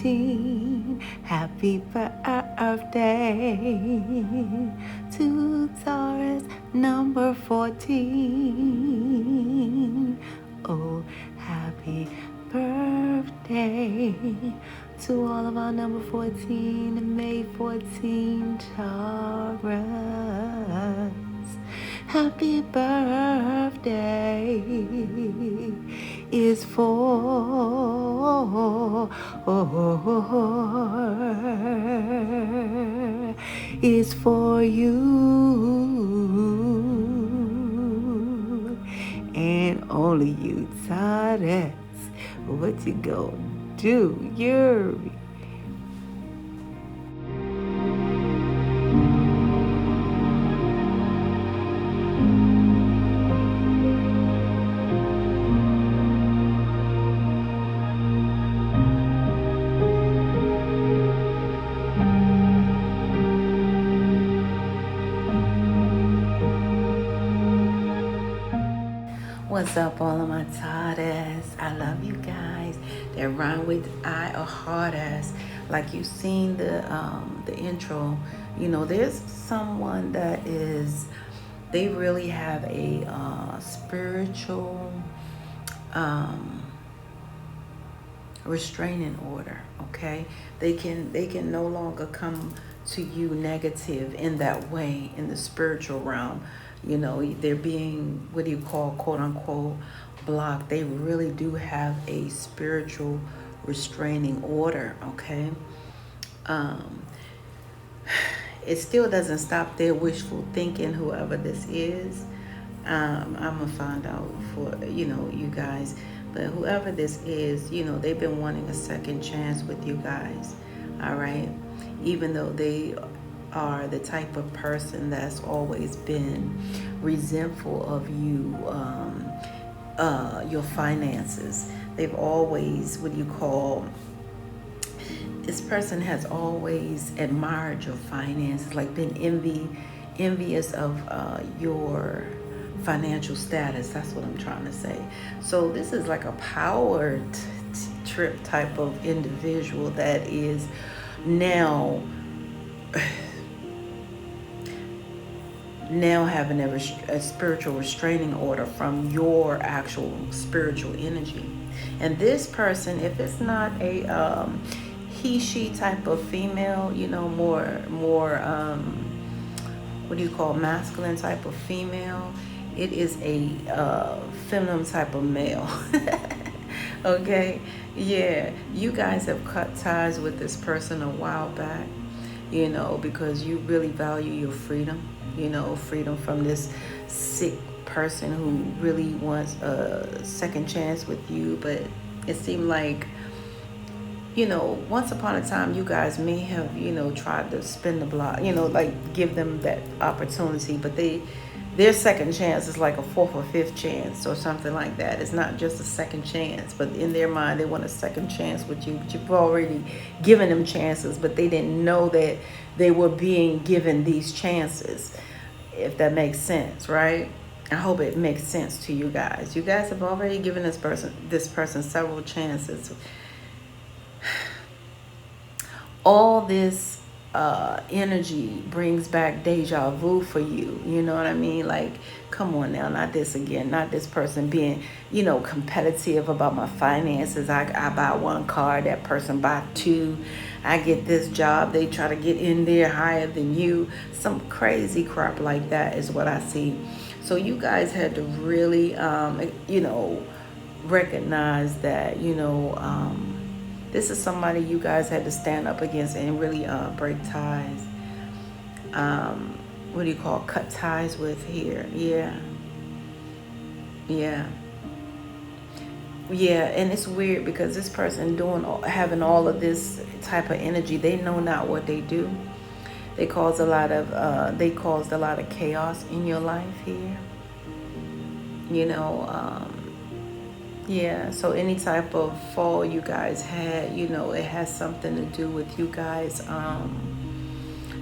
14. Happy birthday to Taurus number 14. Oh, happy birthday to all of our number 14, May 14 Taurus. Happy birthday is for you and only you, Taurus. What you gonna do? You're What's up, all of my Taurus? I love you guys. That rhyme with I or hard ass. Like you seen the intro. You know, there's someone that is, they really have a spiritual restraining order. Okay, they can no longer come to you negative in that way in the spiritual realm. You know, they're being, what do you call, quote unquote, blocked. They really do have a spiritual restraining order, okay? It still doesn't stop their wishful thinking, whoever this is. I'm gonna find out for, you guys. But whoever this is, they've been wanting a second chance with you guys, all right? Even though they are the type of person that's always been resentful of you, your finances. They've always, this person has always admired your finances, like been envious of your financial status. That's what I'm trying to say. So this is like a power trip type of individual that is now having a spiritual restraining order from your actual spiritual energy. And this person, if it's not a he, she type of female, more masculine type of female, it is a feminine type of male. Okay, yeah, you guys have cut ties with this person a while back, because you really value your freedom, freedom from this sick person who really wants a second chance with you. But it seemed like, once upon a time, you guys may have, tried to spin the block, like give them that opportunity, but their second chance is like a fourth or fifth chance or something like that. It's not just a second chance, but in their mind, they want a second chance with you. But you've already given them chances, but they didn't know that they were being given these chances, if that makes sense, right? I hope it makes sense to you guys. You guys have already given this person several chances. All this energy brings back deja vu for you. You know what I mean? Like, come on now, not this again, not this person being, competitive about my finances. I buy one car, that person buy two. I get this job, they try to get in there higher than you. Some crazy crap like that is what I see. So you guys had to really, recognize that, this is somebody you guys had to stand up against and really break ties. Cut ties with here. Yeah. And it's weird because this person having all of this type of energy, they know not what they do. They caused a lot of chaos in your life here. Yeah, so any type of fall you guys had, it has something to do with you guys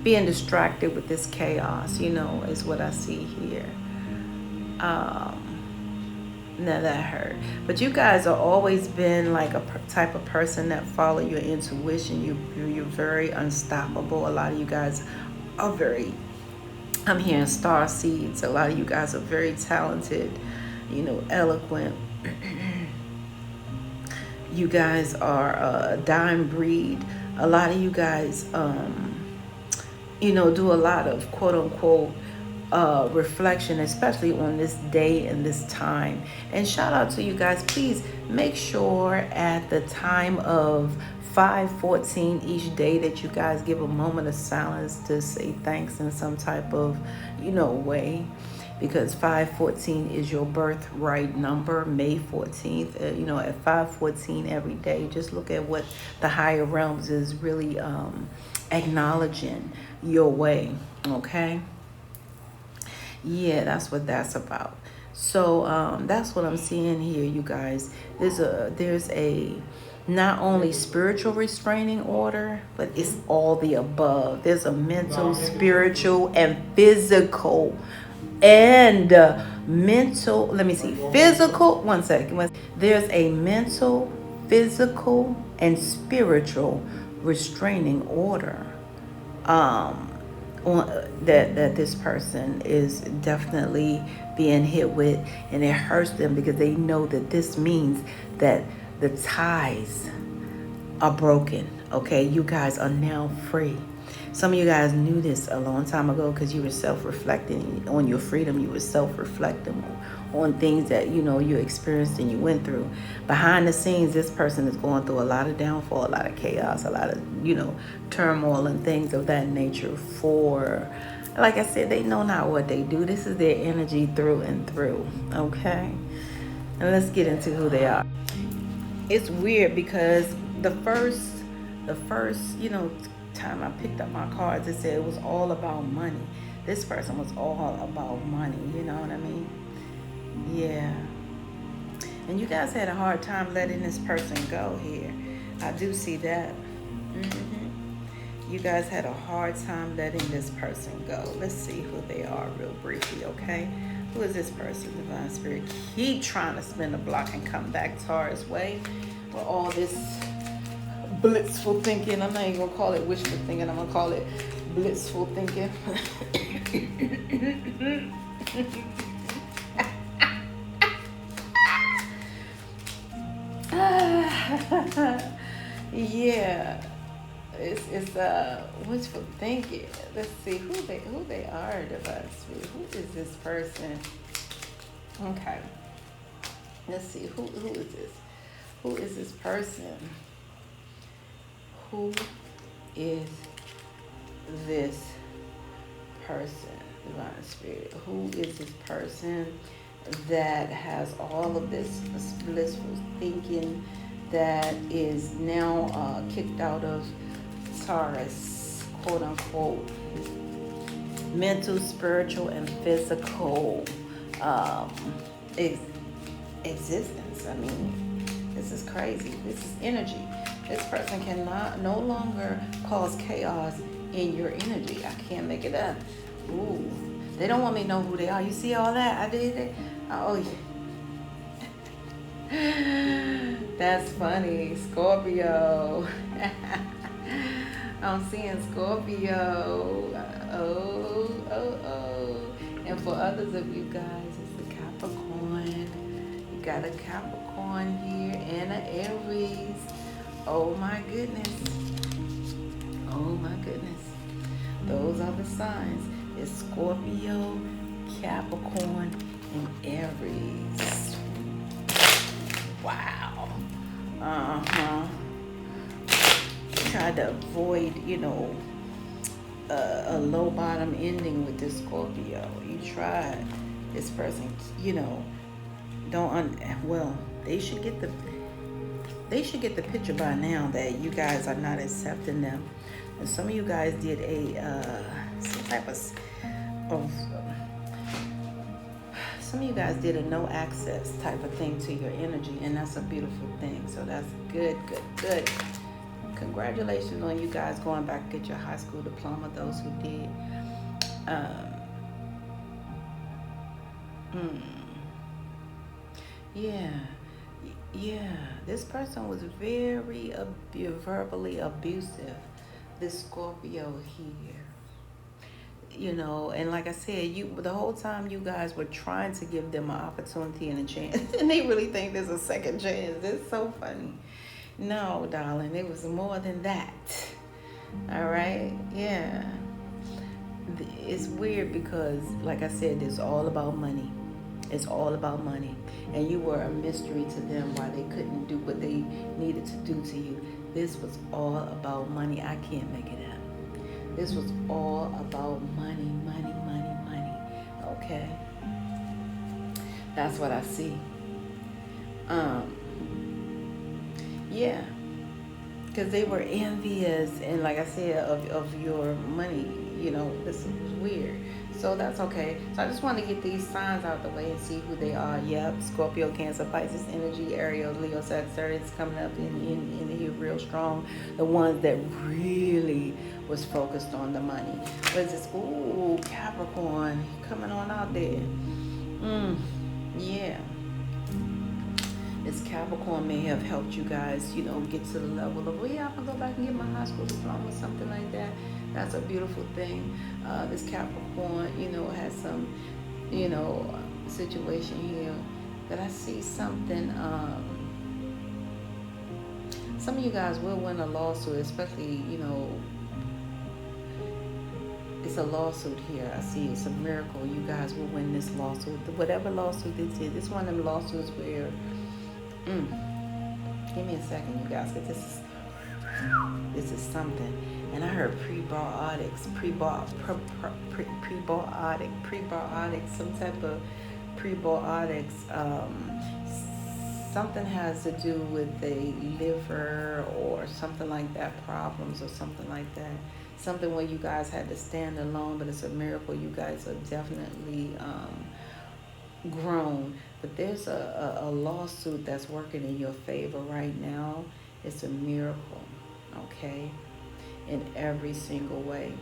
being distracted with this chaos, is what I see here. Now that hurt. But you guys are always been like a type of person that follow your intuition. You're very unstoppable. A lot of you guys are very, I'm hearing star seeds. A lot of you guys are very talented, you know, eloquent. You guys are a dime breed. A lot of you guys, you know, do a lot of quote unquote reflection, especially on this day and this time. And shout out to you guys. Please make sure at the time of 5:14 each day that you guys give a moment of silence to say thanks in some type of, you know, way. Because 5:14 is your birthright number, May 14th. You know, at 5:14 every day, just look at what the higher realms is really acknowledging your way. Okay. Yeah, that's what that's about. So that's what I'm seeing here, you guys. There's a not only spiritual restraining order, but it's all the above. There's a mental, spiritual, and physical. And mental, let me see, physical, one second. There's a mental, physical, and spiritual restraining order. That this person is definitely being hit with, and it hurts them because they know that this means that the ties are broken. Okay, you guys are now free. Some of you guys knew this a long time ago because you were self-reflecting on your freedom. You were self-reflecting on things that, you know, you experienced and you went through. Behind the scenes, this person is going through a lot of downfall, a lot of chaos, a lot of, you know, turmoil and things of that nature. For, like I said, they know not what they do. This is their energy through and through. Okay, and let's get into who they are. It's weird because the first, you know, time I picked up my cards, it said it was all about money. This person was all about money. You know what I mean? Yeah. And you guys had a hard time letting this person go here. I do see that. You guys had a hard time letting this person go. Let's see who they are real briefly, okay? Who is this person, Divine Spirit? Keep trying to spin the block and come back Taurus way with all this blissful thinking. I'm not even gonna call it wishful thinking. I'm gonna call it blissful thinking. Yeah, it's wishful thinking. Let's see who they are, Divine Spirit. Who is this person? Okay, let's see who is this. Who is this person? Who is this person, Divine Spirit? Who is this person that has all of this blissful thinking that is now kicked out of Taurus, quote unquote, mental, spiritual, and physical existence? I mean, this is crazy. This is energy. This person cannot no longer cause chaos in your energy. I can't make it up. Ooh, they don't want me to know who they are. You see all that? I did it. Oh, yeah. That's funny. Scorpio. I'm seeing Scorpio. Oh. And for others of you guys, it's a Capricorn. You got a Capricorn here and an Aries. Oh my goodness. Oh my goodness. Those are the signs. It's Scorpio, Capricorn, and Aries. Wow. Tried to avoid, you know, a low bottom ending with this Scorpio. You tried. This person, you know, well, they should get the picture by now that you guys are not accepting them. And some of you guys did some type of some of you guys did a no access type of thing to your energy, and that's a beautiful thing. So that's good. Congratulations on you guys going back to get your high school diploma, those who did. Yeah. Yeah. This person was very verbally abusive. This Scorpio here. You know, and like I said, you the whole time you guys were trying to give them an opportunity and a chance, and they really think there's a second chance. It's so funny. No, darling, it was more than that. All right, yeah. It's weird because, like I said, it's all about money. It's all about money, and you were a mystery to them why they couldn't do what they needed to do to you. This was all about money. I can't make it up. This was all about money, money, money, money. Okay, that's what I see. Um, yeah, because they were envious, and like I said, of your money. You know, this is weird. So that's okay. So I just want to get these signs out the way and see who they are. Yep, Scorpio, Cancer, Pisces, Energy, Aries, Leo, Sagittarius coming up in here real strong. The ones that really was focused on the money. What is this? Ooh, Capricorn coming on out there. Yeah. This Capricorn may have helped you guys, you know, get to the level of, well, yeah, I'm going to go back and get my high school diploma, something like that. That's a beautiful thing. This Capricorn, you know, has some, you know, situation here that I see something. Some of you guys will win a lawsuit, especially, you know, it's a lawsuit here. I see it's a miracle. You guys will win this lawsuit. Whatever lawsuit this is, this is one of them lawsuits where, give me a second, you guys, because this is something. And I heard prebiotics, some type of prebiotics. Something has to do with the liver or something like that, problems or something like that. Something where you guys had to stand alone, but it's a miracle. You guys are definitely grown. But there's a lawsuit that's working in your favor right now. It's a miracle, okay, in every single way.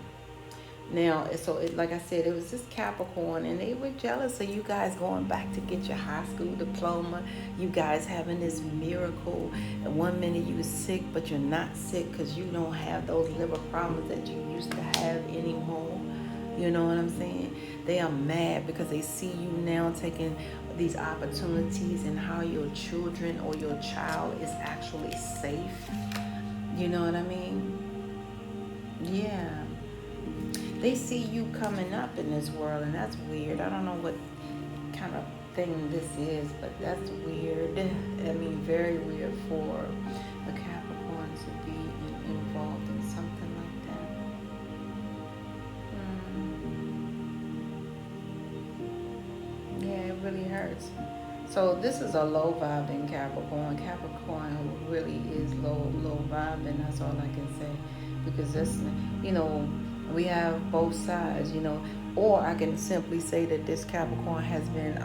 Now, so like I said, it was this Capricorn, and they were jealous of you guys going back to get your high school diploma. You guys having this miracle. And one minute you were sick, but you're not sick because you don't have those liver problems that you used to have anymore. You know what I'm saying? They are mad because they see you now taking these opportunities and how your children or your child is actually safe. You know what I mean? Yeah. They see you coming up in this world, and that's weird. I don't know what kind of thing this is, but that's weird. I mean, very weird for a Capricorn to be involved in something like that. Yeah, it really hurts. So this is a low vibing Capricorn. Capricorn really is low vibing. That's all I can say, because that's, you know, we have both sides, you know. Or I can simply say that this Capricorn has been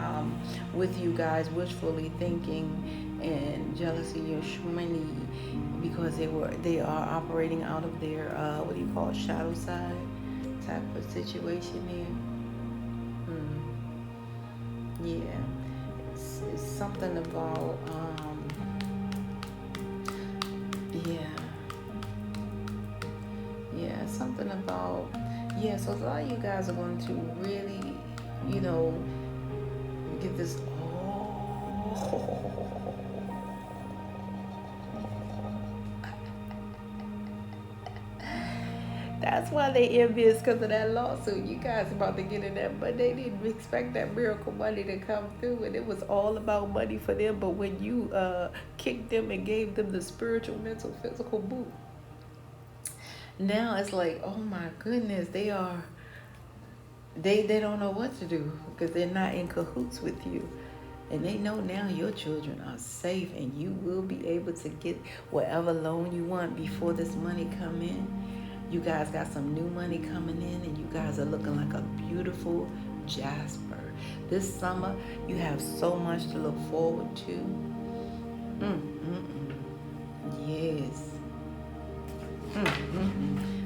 with you guys wishfully thinking and jealousy or shmoney, because they are operating out of their what do you call it, shadow side type of situation here. Yeah, it's something about something about, so a lot of you guys are going to really, you know, get this, that's why they envious, because of that lawsuit. You guys about to get in that, but they didn't expect that miracle money to come through, and it was all about money for them. But when you kicked them and gave them the spiritual, mental, physical boot, now it's like, oh my goodness, they don't know what to do, because they're not in cahoots with you. And they know now your children are safe, and you will be able to get whatever loan you want before this money come in. You guys got some new money coming in, and you guys are looking like a beautiful Jasper. This summer, you have so much to look forward to. Yes.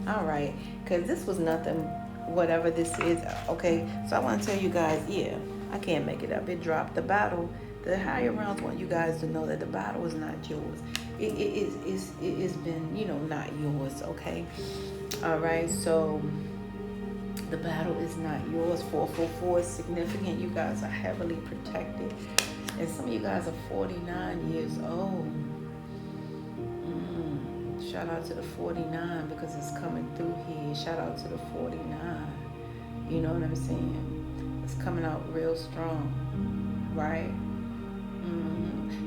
All right, because this was nothing, whatever this is. Okay, so I want to tell you guys, I can't make it up. It dropped the battle. The higher realms want you guys to know that the battle is not yours. It's been, not yours, okay? All right, so the battle is not yours. 444 is significant. You guys are heavily protected. And some of you guys are 49 years old. Shout out to the 49 because it's coming through here. Shout out to the 49. You know what I'm saying? It's coming out real strong, right?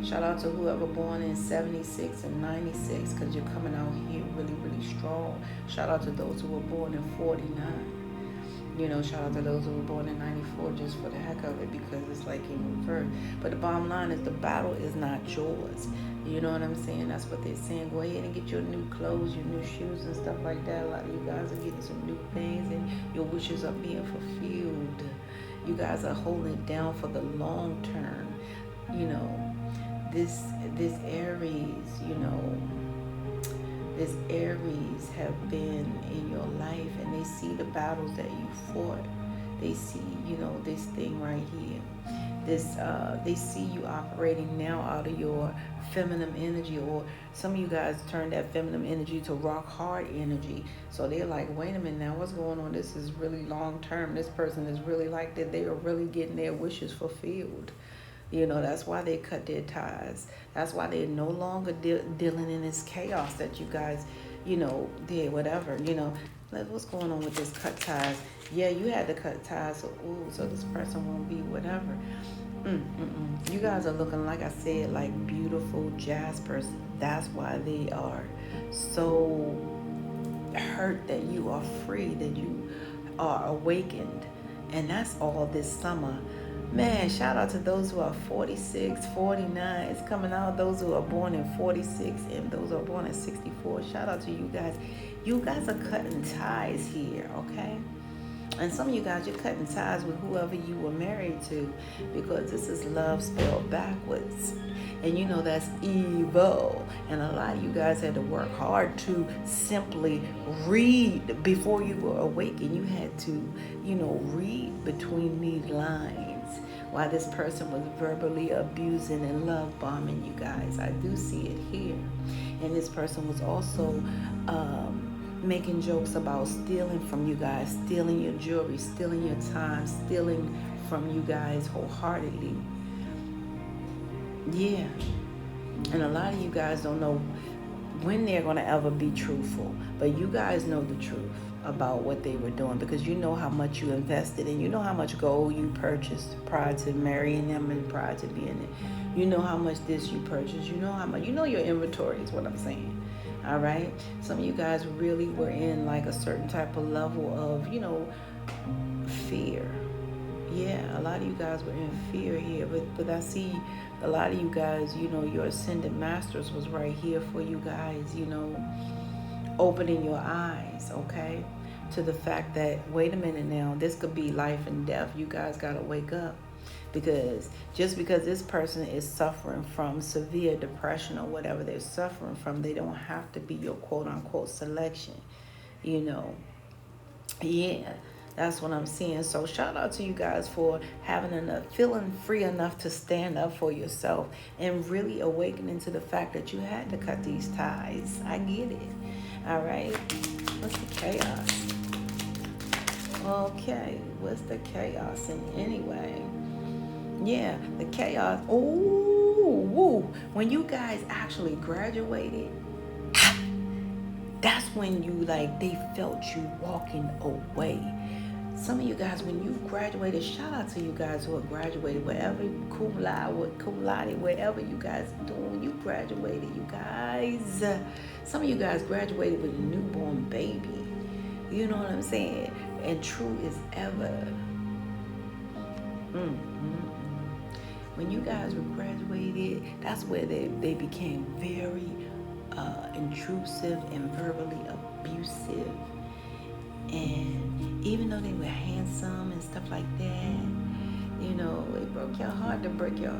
Shout out to whoever born in 76 and 96 because you're coming out here really, really strong. Shout out to those who were born in 49. Shout out to those who were born in 94 just for the heck of it because it's like in reverse. But the bottom line is the battle is not yours. You know what I'm saying? That's what they're saying. Go ahead and get your new clothes, your new shoes and stuff like that. A lot of you guys are getting some new things and your wishes are being fulfilled. You guys are holding it down for the long term. This Aries, this Aries have been in your life and they see the battles that you fought. They see, this thing right here. They see you operating now out of your feminine energy, or some of you guys turn that feminine energy to rock hard energy. So they're like, wait a minute now, what's going on? This is really long term. This person is really like that. They are really getting their wishes fulfilled. That's why they cut their ties. That's why they're no longer dealing in this chaos that you guys, did, whatever, Like, what's going on with this cut ties? Yeah, you had to cut ties, so this person won't be whatever. You guys are looking, like I said, like beautiful Jaspers. That's why they are so hurt that you are free, that you are awakened. And that's all this summer. Man, shout out to those who are 46, 49. It's coming out. Those who are born in 46 and those who are born in 64. Shout out to you guys. You guys are cutting ties here, okay? And some of you guys, you're cutting ties with whoever you were married to because this is love spelled backwards. And that's evil. And a lot of you guys had to work hard to simply read before you were awakened. You had to, read between these lines while this person was verbally abusing and love bombing you guys. I do see it here. And this person was also making jokes about stealing from you guys, stealing your jewelry, stealing your time, stealing from you guys wholeheartedly. Yeah. And a lot of you guys don't know when they're going to ever be truthful. But you guys know the truth about what they were doing because you know how much you invested and you know how much gold you purchased prior to marrying them and prior to being there. You know how much this you purchased. You know how much. You know your inventory is what I'm saying. All right. Some of you guys really were in like a certain type of level of, fear. Yeah, a lot of you guys were in fear here, but I see a lot of you guys, your ascendant masters was right here for you guys, opening your eyes, okay, to the fact that, wait a minute now, this could be life and death. You guys got to wake up. Because just because this person is suffering from severe depression or whatever they're suffering from, they don't have to be your quote-unquote selection, Yeah, that's what I'm seeing. So shout out to you guys for having enough, feeling free enough to stand up for yourself and really awakening to the fact that you had to cut these ties. I get it. All right. What's the chaos? Okay. What's the chaos? And anyway... Yeah, the chaos. Ooh, when you guys actually graduated, that's when they felt you walking away. Some of you guys, when you graduated, shout out to you guys who have graduated, wherever, cum laude, wherever you guys are doing, when you graduated, you guys. Some of you guys graduated with a newborn baby. You know what I'm saying? And true as ever. When you guys were graduated, that's where they became very intrusive and verbally abusive. And even though they were handsome and stuff like that, it broke your heart to break your,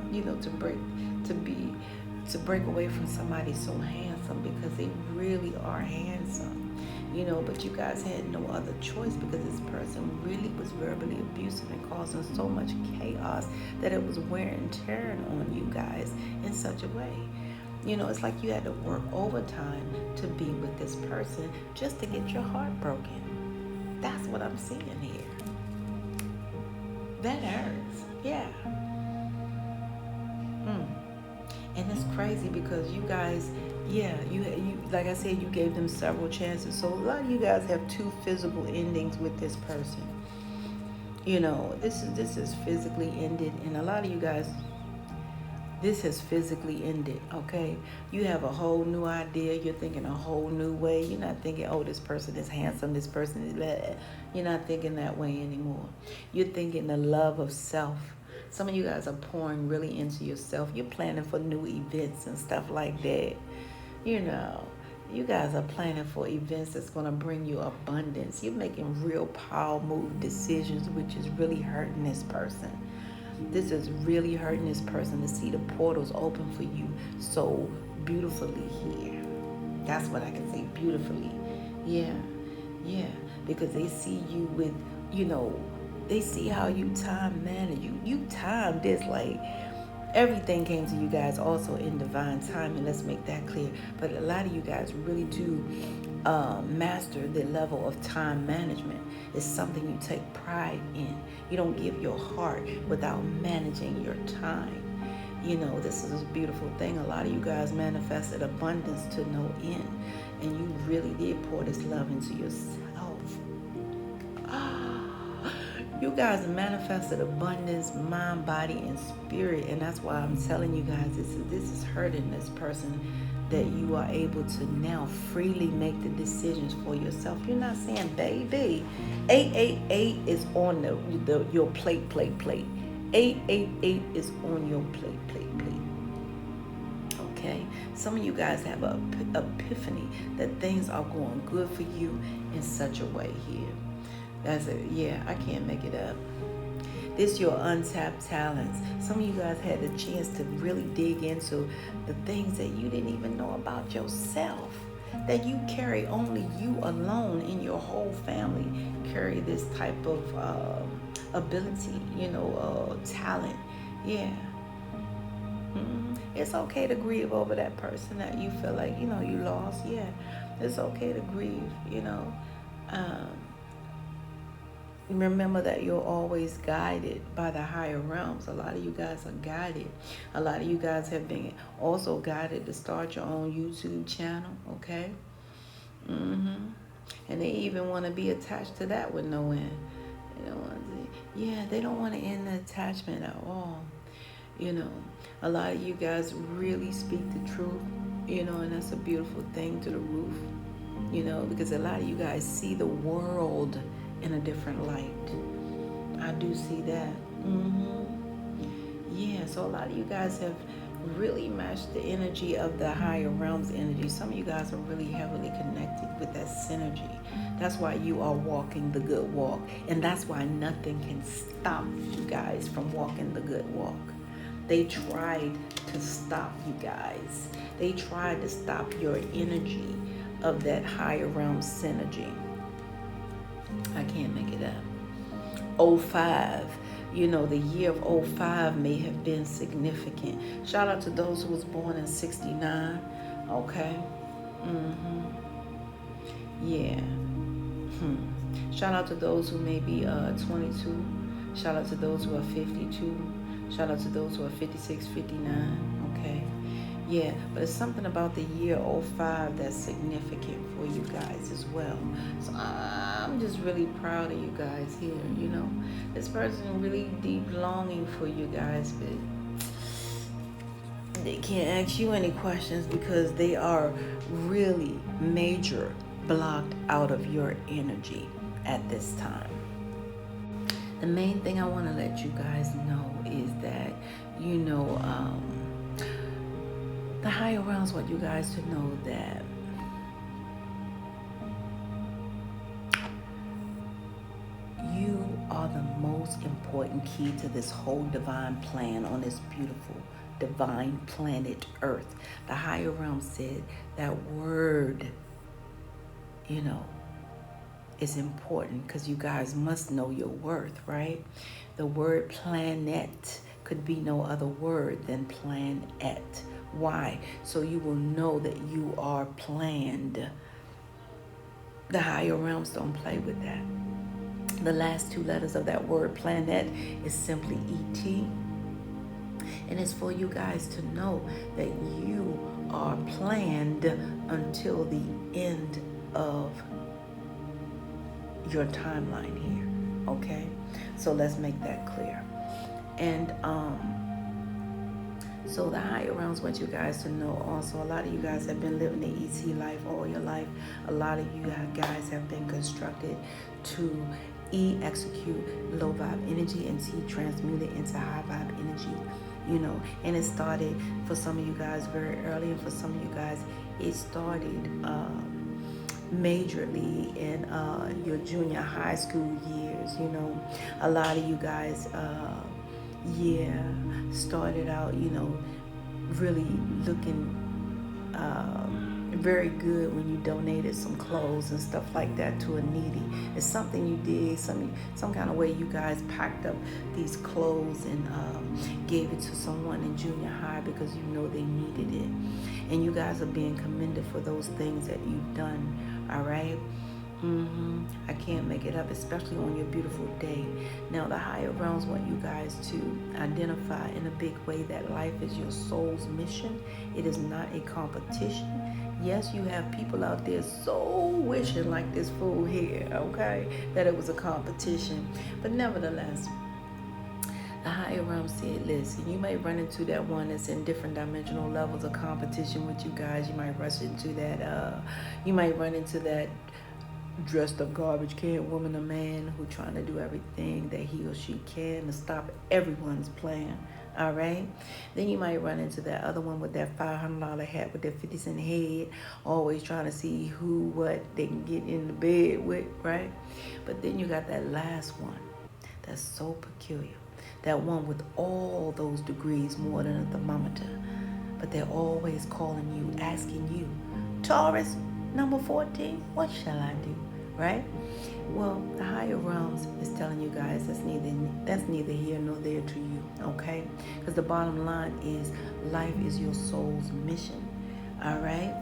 to break away from somebody so handsome because they really are handsome. you know, but you guys had no other choice because this person really was verbally abusive and causing so much chaos that it was wear and tear on you guys in such a way. You know, it's like you had to work overtime to be with this person just to get your heart broken. That's what I'm seeing here. That hurts. Yeah. And it's crazy because you guys, yeah, you like I said, you gave them several chances. So a lot of you guys have two physical endings with this person. You know, this is physically ended, and a lot of you guys, this has physically ended. Okay, you have a whole new idea. You're thinking a whole new way. You're not thinking, oh, this person is handsome, this person is blah. You're not thinking that way anymore. You're thinking the love of self. Some of you guys are pouring really into yourself. You're planning for new events and stuff like that. You know, you guys are planning for events that's going to bring you abundance. You're making real power move decisions, which is really hurting this person. This is really hurting this person to see the portals open for you so beautifully here. That's what I can say, beautifully. Yeah, yeah, because they see you with, you know, they see how you time manage. You time this like everything came to you guys also in divine timing. Let's make that clear. But a lot of you guys really do master the level of time management. It's something you take pride in. You don't give your heart without managing your time. You know, this is a beautiful thing. A lot of you guys manifested abundance to no end. And you really did pour this love into yourself. You guys manifested abundance, mind, body, and spirit. And that's why I'm telling you guys, this is hurting this person, that you are able to now freely make the decisions for yourself. You're not saying, baby, 888 is on your plate. 888 is on your plate. Okay? Some of you guys have an epiphany that things are going good for you in such a way here. That's it. Yeah, I can't make it up. This is your untapped talents. Some of you guys had a chance to really dig into the things that you didn't even know about yourself. That you carry, only you alone in your whole family carry this type of ability, talent. Yeah. It's okay to grieve over that person that you feel like, you lost. Yeah. It's okay to grieve, remember that you're always guided by the higher realms. A lot of you guys are guided. A lot of you guys have been also guided to start your own YouTube channel, okay? And they even want to be attached to that with no end. They don't want to end the attachment at all. A lot of you guys really speak the truth, and that's a beautiful thing to the roof, because a lot of you guys see the world in a different light. I do see that. Yeah, so a lot of you guys have really matched the energy of the higher realms energy. Some of you guys are really heavily connected with that synergy. That's why you are walking the good walk. And that's why nothing can stop you guys from walking the good walk. They tried to stop you guys. They tried to stop your energy of that higher realm synergy. I can't make it up. 05, the year of 05 may have been significant. Shout out to those who was born in 69. Okay. Yeah. Shout out to those who may be 22. Shout out to those who are 52. Shout out to those who are 56, 59. Okay. Yeah, but it's something about the year 05 that's significant for you guys as well. So I'm just really proud of you guys here, This person really deep longing for you guys, but they can't ask you any questions because they are really major blocked out of your energy at this time. The main thing I want to let you guys know is that, the higher realms want you guys to know that you are the most important key to this whole divine plan on this beautiful divine planet Earth. The higher realm said that word, is important because you guys must know your worth, right? The word planet could be no other word than planet. Why? So you will know that you are planned. The higher realms don't play with that. The last two letters of that word planet is simply ET. And it's for you guys to know that you are planned until the end of your timeline here. Okay? So let's make that clear. And so the higher realms want you guys to know also, a lot of you guys have been living the ET life all your life. A lot of you guys have been constructed to execute low vibe energy and transmute it into high vibe energy. You know, and it started for some of you guys very early, and for some of you guys it started majorly in your junior high school years. You know, a lot of you guys started out, you know, really looking very good when you donated some clothes and stuff like that to a needy. It's something you did, some kind of way you guys packed up these clothes and gave it to someone in junior high because you know they needed it. And you guys are being commended for those things that you've done, all right? I can't make it up, especially on your beautiful day. Now, the higher realms want you guys to identify in a big way that life is your soul's mission. It is not a competition. Yes, you have people out there so wishing like this fool here, okay, that it was a competition. But nevertheless, the higher realm said, listen, you may run into that one that's in different dimensional levels of competition with you guys. You might rush into that, you might run into that dressed up garbage can woman or man who trying to do everything that he or she can to stop everyone's plan. All right. Then you might run into that other one with that $500 hat with that 50-cent head, always trying to see what they can get in the bed with, right? But then you got that last one that's so peculiar. That one with all those degrees, more than a thermometer. But they're always calling you, asking you, Taurus, number 14, what shall I do? Right? Well, the higher realms is telling you guys that's neither here nor there to you, okay? Because the bottom line is life is your soul's mission, all right?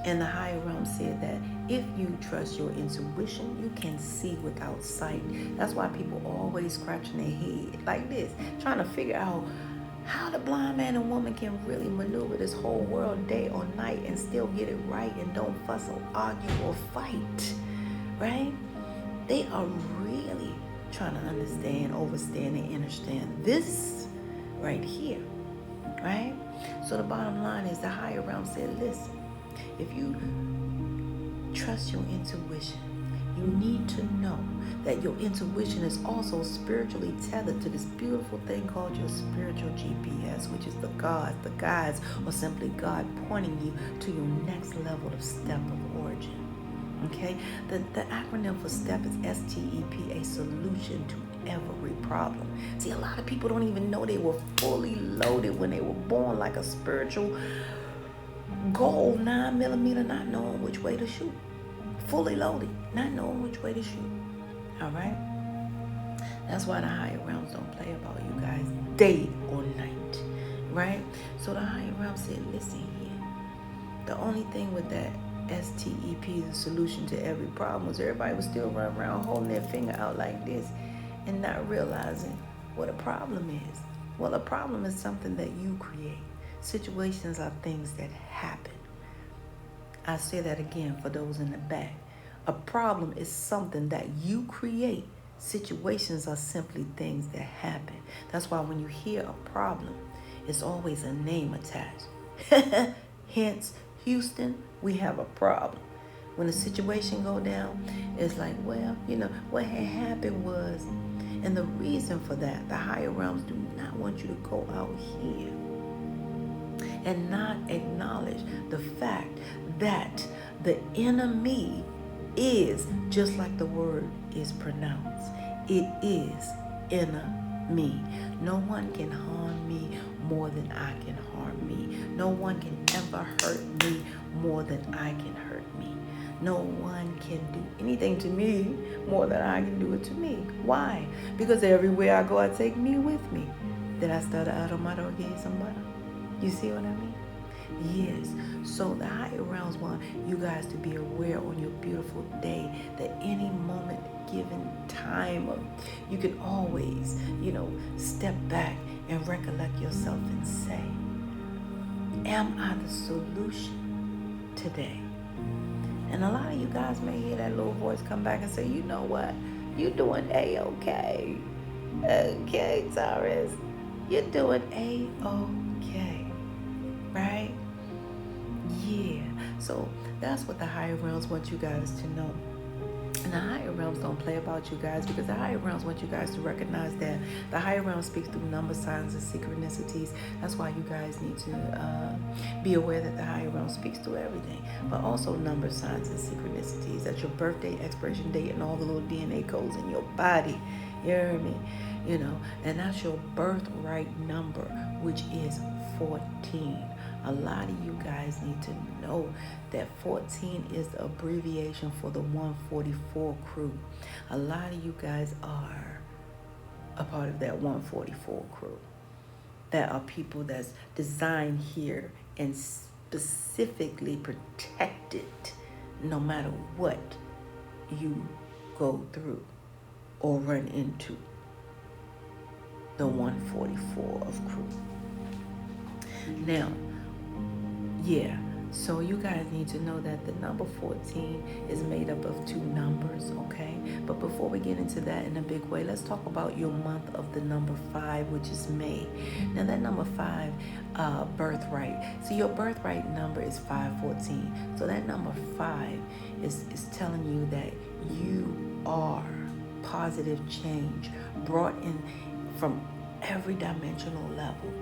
And the higher realm said that if you trust your intuition, you can see without sight. That's why people always scratching their head like this, trying to figure out how the blind man and woman can really maneuver this whole world day or night and still get it right and don't fuss or argue or fight, right? They are really trying to understand, overstand, and understand this right here, right? So the bottom line is the higher realm said, listen, if you trust your intuition, you need to know that your intuition is also spiritually tethered to this beautiful thing called your spiritual GPS, which is the gods, the guides, or simply God pointing you to your next level of step of origin. Okay? The acronym for STEP is STEP, a solution to every problem. See, a lot of people don't even know they were fully loaded when they were born, like a spiritual gold 9mm, not knowing which way to shoot. Fully loaded, not knowing which way to shoot. All right? That's why the higher realms don't play about you guys day or night. Right? So the higher realms said, listen here. The only thing with that STEP, the solution to every problem, was everybody was still running around holding their finger out like this and not realizing what a problem is. Well, a problem is something that you create. Situations are things that happen. I say that again for those in the back. A problem is something that you create. Situations are simply things that happen. That's why when you hear a problem, it's always a name attached. Hence, Houston, we have a problem. When a situation go down, it's like, well, what had happened was, and the reason for that, the higher realms do not want you to go out here and not acknowledge the fact that the enemy is, just like the word is pronounced, it is enemy. No one can harm me more than I can harm me. No one can ever hurt me more than I can hurt me. No one can do anything to me more than I can do it to me. Why? Because everywhere I go, I take me with me. Did I start out on my dog somebody? You see what I mean? Yes. So the higher realms want you guys to be aware on your beautiful day that any moment, given time, you can always, step back and recollect yourself and say, am I the solution today? And a lot of you guys may hear that little voice come back and say, you know what? You're doing A-okay. Okay, Taurus. You're doing A-okay. Right? Yeah. So that's what the higher realms want you guys to know. And the higher realms don't play about you guys, because the higher realms want you guys to recognize that the higher realms speaks through number signs and synchronicities. That's why you guys need to be aware that the higher realm speaks through everything, but also number signs and synchronicities. That's your birthday, expiration date, and all the little DNA codes in your body. You hear me? And that's your birthright number, which is 14. A lot of you guys need to know that 14 is the abbreviation for the 144 crew. A lot of you guys are a part of that 144 crew. That are people that's designed here and specifically protected no matter what you go through or run into. The 144 of crew. Now, yeah, so you guys need to know that the number 14 is made up of 2 numbers, okay? But before we get into that in a big way, let's talk about your month of the number 5, which is May. Now that number 5, birthright. So your birthright number is 514. So that number 5 is telling you that you are positive change brought in from every dimensional level.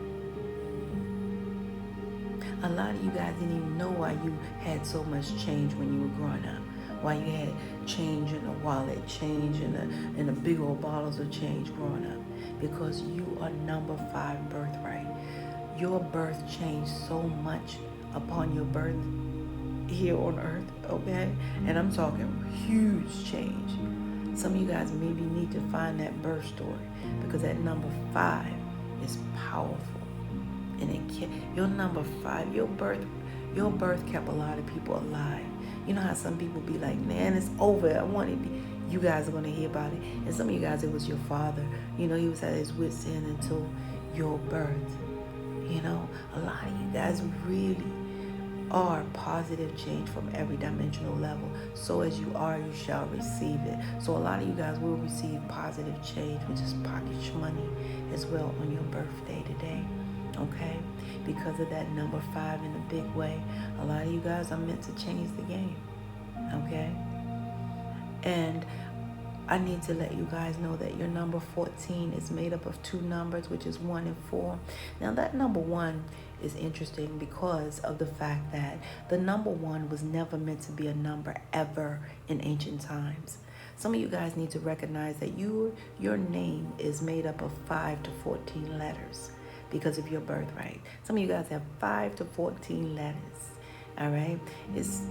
A lot of you guys didn't even know why you had so much change when you were growing up. Why you had change in a wallet, change in a big old bottles of change growing up. Because you are number 5 birthright. Your birth changed so much upon your birth here on earth, okay? And I'm talking huge change. Some of you guys maybe need to find that birth story, because that number 5 is powerful. And your number 5, your birth kept a lot of people alive. You know how some people be like, man, it's over. I want it to be. You guys are going to hear about it. And some of you guys, it was your father. He was at his wit's end until your birth. A lot of you guys really are positive change from every dimensional level. So as you are, you shall receive it. So a lot of you guys will receive positive change, which is pocket money as well, on your birthday today. Okay? Because of that number 5 in a big way. A lot of you guys are meant to change the game. Okay? And I need to let you guys know that your number 14 is made up of 2 numbers, which is 1 and 4. Now that number 1 is interesting because of the fact that the number 1 was never meant to be a number ever in ancient times. Some of you guys need to recognize that your name is made up of 5 to 14 letters because of your birthright. Some of you guys have 5 to 14 letters. All right? It's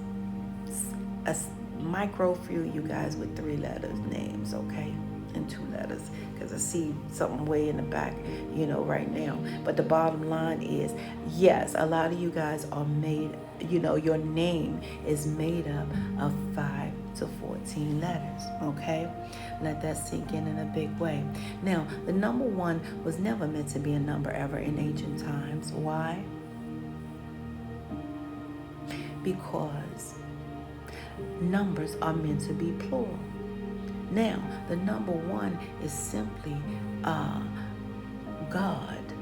a micro few you guys with 3 letters names, okay? And 2 letters, because I see something way in the back, right now. But the bottom line is, yes, a lot of you guys are made, your name is made up of 5 to 14 letters, okay? Let that sink in a big way. Now, the number 1 was never meant to be a number ever in ancient times. Why? Because numbers are meant to be plural. Now, the number 1 is simply God,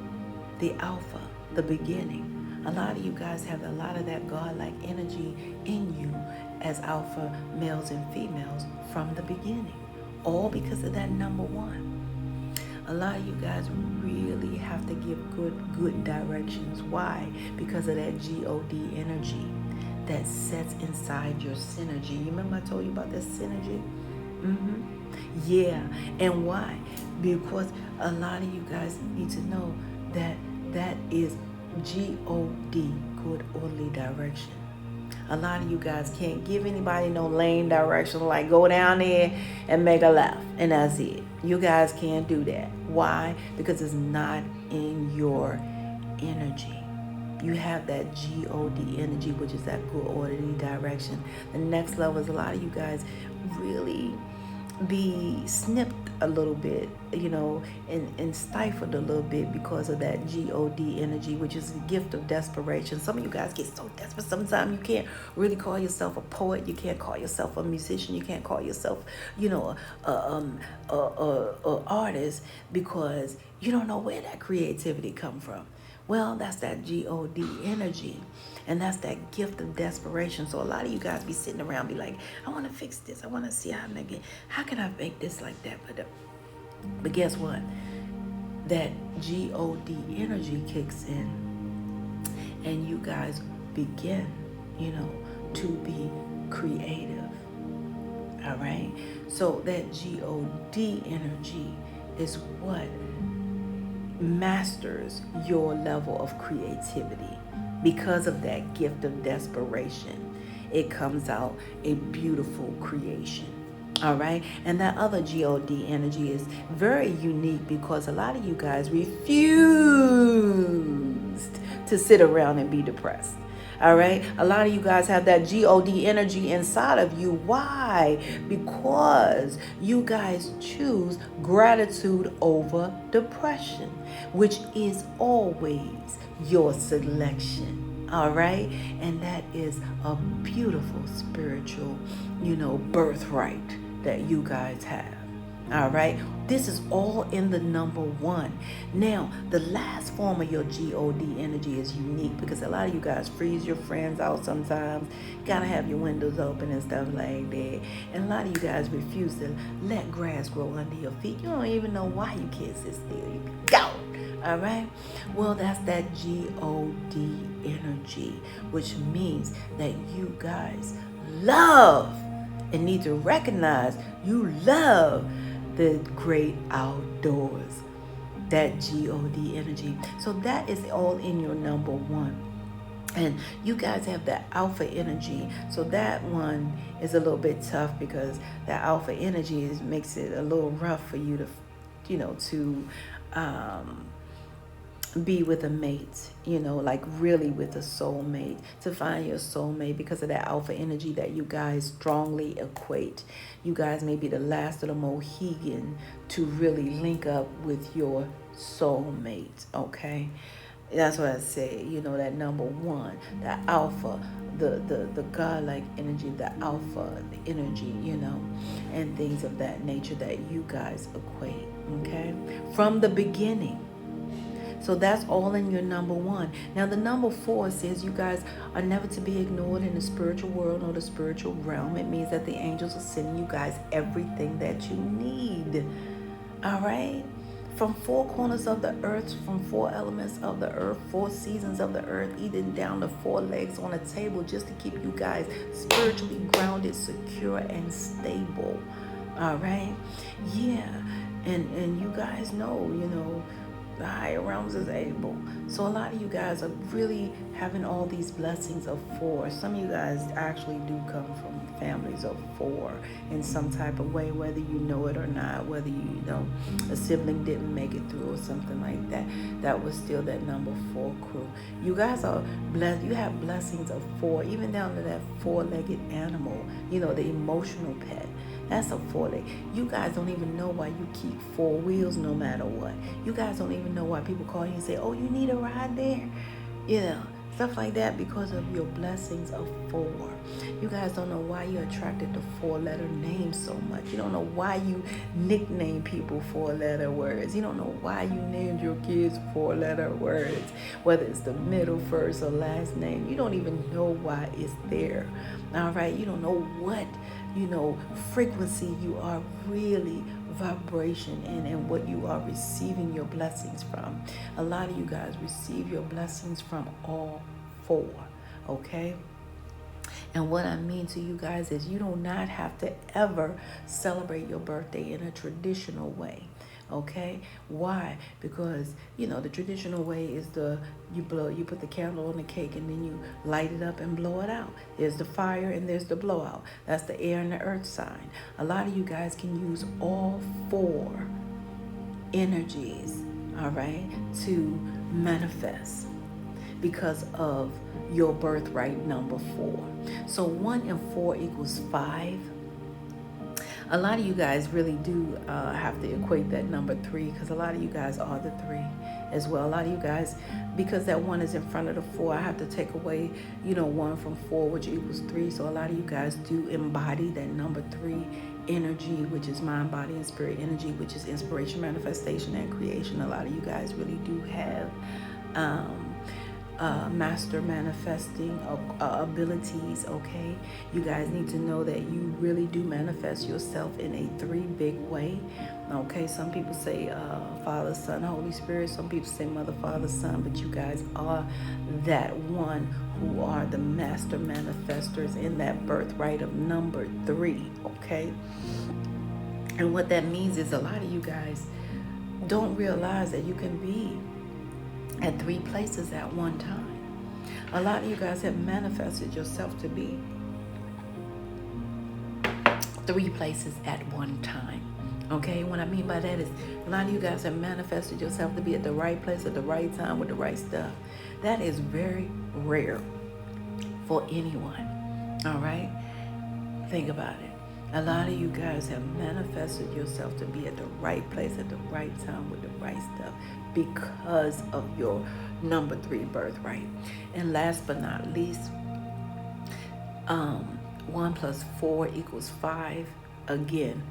the Alpha, the beginning. A lot of you guys have a lot of that God-like energy in you as alpha males and females from the beginning, all because of that number 1. A lot of you guys really have to give good directions. Why? Because of that God energy that sets inside your synergy. You remember I told you about that synergy? Yeah. And why? Because a lot of you guys need to know that is God, good orderly direction. A lot of you guys can't give anybody no lane direction, like go down there and make a left and that's it. You guys can't do that. Why? Because it's not in your energy. You have that God energy, which is that good orderly direction. The next level is a lot of you guys really be snipped a little bit, and stifled a little bit because of that God energy, which is the gift of desperation. Some of you guys get so desperate sometimes you can't really call yourself a poet, you can't call yourself a musician, you can't call yourself, a artist, because you don't know where that creativity come from. Well, that's that God energy. And that's that gift of desperation. So a lot of you guys be sitting around be like, I want to fix this. I want to see how can I make this like that? But guess what? That God energy kicks in. And you guys begin, to be creative. All right? So that God energy is what masters your level of creativity. Because of that gift of desperation, it comes out a beautiful creation. All right? And that other God energy is very unique because a lot of you guys refused to sit around and be depressed. All right? A lot of you guys have that God energy inside of you. Why? Because you guys choose gratitude over depression, which is always your selection. All right? And that is a beautiful spiritual, birthright that you guys have. All right? This is all in the number one. Now, the last form of your God energy is unique because a lot of you guys freeze your friends out sometimes. You gotta have your windows open and stuff like that. And a lot of you guys refuse to let grass grow under your feet. You don't even know why you can't sit still. You go. All right? Well, that's that God energy, which means that you guys love and need to recognize you love the great outdoors, that God energy. So that is all in your number one. And you guys have that alpha energy. So that one is a little bit tough because that alpha energy makes it a little rough for you to, to be with a mate, like really with a soulmate, to find your soulmate because of that alpha energy that you guys strongly equate. You guys may be the last of the Mohegan to really link up with your soulmate, okay? That's what I say, that number one, the alpha, the godlike energy, the alpha, the energy, and things of that nature that you guys equate, okay? From the beginning. So that's all in your number one. Now the number 4 says you guys are never to be ignored in the spiritual world or the spiritual realm. It means that the angels are sending you guys everything that you need. All right? From 4 corners of the earth, from 4 elements of the earth, 4 seasons of the earth, even down to 4 legs on a table, just to keep you guys spiritually grounded, secure, and stable. All right? Yeah. And you guys know, the higher realms is able. So a lot of you guys are really having all these blessings of 4. Some of you guys actually do come from families of 4 in some type of way, whether you know it or not, whether a sibling didn't make it through or something like that. That was still that number 4 crew. You guys are blessed. You have blessings of 4, even down to that 4-legged animal, the emotional pet. That's a 4-leg. You guys don't even know why you keep 4 wheels no matter what. You guys don't even know why people call you and say, oh, you need a ride there? Stuff like that because of your blessings of 4. You guys don't know why you're attracted to 4-letter names so much. You don't know why you nickname people 4-letter words. You don't know why you named your kids 4-letter words, whether it's the middle, first, or last name. You don't even know why it's there. All right? You don't know what, frequency you are really vibration in and what you are receiving your blessings from. A lot of you guys receive your blessings from all 4, okay? And what I mean to you guys is you do not have to ever celebrate your birthday in a traditional way. Okay? Why? Because, you know, the traditional way is you put the candle on the cake and then you light it up and blow it out. There's the fire and there's the blowout. That's the air and the earth sign. A lot of you guys can use all four energies, all right, to manifest because of your birthright number 4. So 1 and 4 equals 5. A lot of you guys really do have to equate that number 3, because a lot of you guys are the 3 as well. A lot of you guys, because that 1 is in front of the 4, I have to take away, 1 from 4, which equals 3. So a lot of you guys do embody that number 3 energy, which is mind, body, and spirit energy, which is inspiration, manifestation, and creation. A lot of you guys really do have master manifesting abilities. Okay, you guys need to know that you really do manifest yourself in a 3 big way. Okay, some people say Father, Son, Holy Spirit. Some people say Mother, Father, Son. But you guys are that one who are the master manifestors in that birthright of number 3. Okay, and what that means is a lot of you guys don't realize that you can be at 3 places at one time. A lot of you guys have manifested yourself to be 3 places at one time. Okay, what I mean by that is a lot of you guys have manifested yourself to be at the right place at the right time with the right stuff. That is very rare for anyone. All right, think about it. A lot of you guys have manifested yourself to be at the right place at the right time with the right stuff because of your number 3 birthright. And last but not least, 1 plus 4 equals 5 again.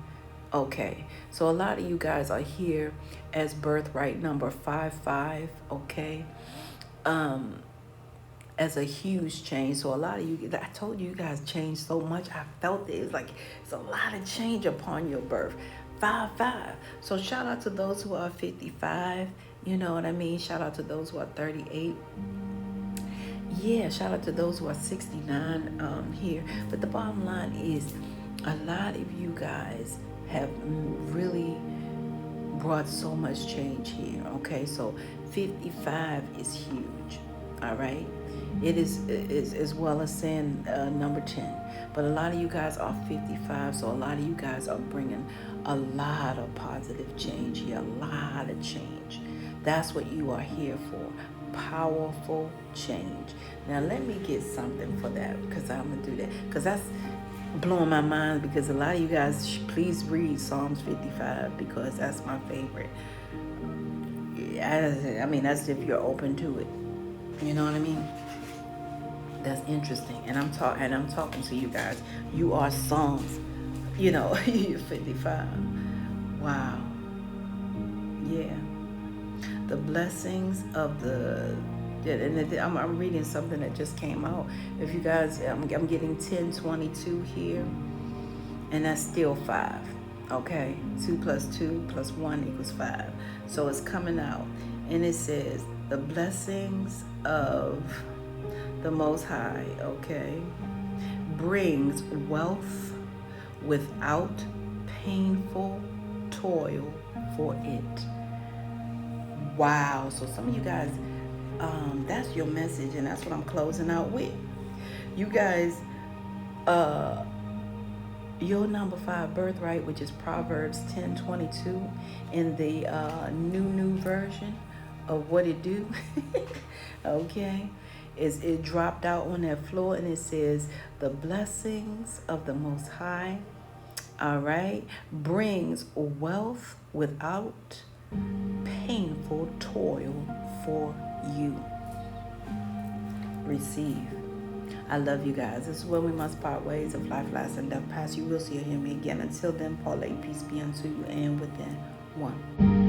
Okay, so a lot of you guys are here as birthright number 55. Okay, as a huge change. So a lot of you, I told you guys changed so much. I felt it. It's like it's a lot of change upon your birth. 5-5. So shout out to those who are 55. You know what I mean? Shout out to those who are 38. Yeah, shout out to those who are 69 here. But the bottom line is a lot of you guys have really brought so much change here. Okay, so 55 is huge. All right, it is as well as saying number 10. But a lot of you guys are 55, so a lot of you guys are bringing a lot of positive change here, a lot of change. That's what you are here for, powerful change. Now let me get something for that, because I'm gonna do that, because that's blowing my mind. Because a lot of you guys, please read Psalms 55, because that's my favorite. I mean, that's if you're open to it. You know what I mean? That's interesting. And I'm talking to you guys. You are Psalms. You're 55. Wow. Yeah. The blessings of the. And I'm reading something that just came out. If you guys, I'm getting 1022 here, and that's still 5. Okay, 2 plus 2 plus 1 equals 5. So it's coming out, and it says the blessings of the Most High, okay, brings wealth without painful toil for it. Wow. So some of you guys, that's your message, and that's what I'm closing out with. You guys, your number 5 birthright, which is Proverbs 10:22, in the new version of what it do, okay, is it dropped out on that floor, and it says the blessings of the Most High, all right, brings wealth without painful toil for you. Receive. I love you guys. This is where we must part ways. Of life, last, and death past. You will see or hear me again. Until then, parlay, peace be unto you, and within one.